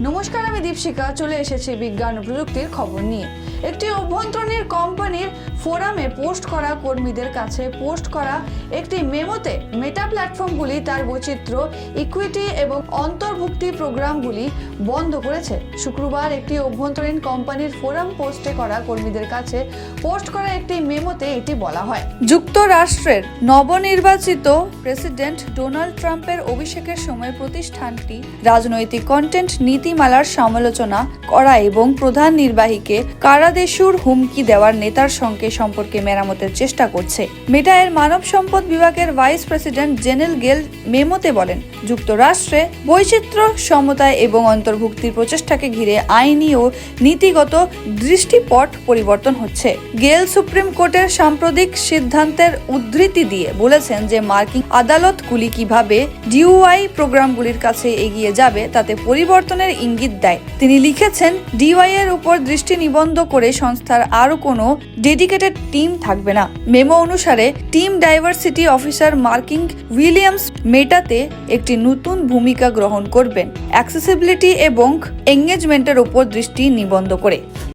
নমস্কার, আমি দীপশিকা চলে এসেছি বিজ্ঞান ও প্রযুক্তির খবর নিয়ে। একটি অভ্যন্তরীণ কোম্পানির ফোরামে পোস্ট করা কর্মীদের কাছে পোস্ট করা একটি মেমোতে মেটা প্ল্যাটফর্মগুলি তার বৈচিত্র্য, ইকুইটি এবং অন্তর্ভুক্তি প্রোগ্রামগুলি বন্ধ করেছে। শুক্রবার একটি অভ্যন্তরীণ কোম্পানির ফোরাম পোস্টে করা কর্মীদের কাছে পোস্ট করা একটি মেমোতে এটি বলা হয়। যুক্তরাষ্ট্রের নবনির্বাচিত প্রেসিডেন্ট ডোনাল্ড ট্রাম্পের অভিষেকের সময় প্রতিষ্ঠানটি রাজনৈতিক কন্টেন্ট নীতিমালার সমালোচনা করা এবং প্রধান নির্বাহীকে কারাদেশুর হুমকি দেওয়ার নেতার সঙ্গে সম্পর্কে মেরামতের চেষ্টা করছে। মেটা এর মানব সম্পদ বিভাগের ভাইস প্রেসিডেন্ট জেনেল গেল মেমোতে বলেন, যুক্তরাষ্ট্রে বৈচিত্র্য, সমতা এবং অন্তর্ভুক্তির প্রচেষ্টাকে ঘিরে আইনি ও নীতিগত দৃষ্টিপট পরিবর্তন হচ্ছে। গেল সুপ্রিম কোর্টের সাম্প্রতিক সিদ্ধান্তের উদ্ধৃতি দিয়ে বলেছেন যে মার্কিন আদালতগুলি কিভাবে ডিওআই প্রোগ্রামগুলির কাছে এগিয়ে যাবে তাতে পরিবর্তনের ইঙ্গিত দেয়। তিনি লিখেছেন, ডিওআই এর উপর দৃষ্টি নিবদ্ধ করে সংস্থার আরও কোনো ডেডিকেটেড টিম থাকবে না। মেমো অনুসারে team diversity officer marking Williams মেটাতে একটি নতুন ভূমিকা গ্রহণ করবেন, অ্যাক্সেসিবিলিটি এবং এঙ্গেজমেন্টের উপর দৃষ্টি নিবদ্ধ করে।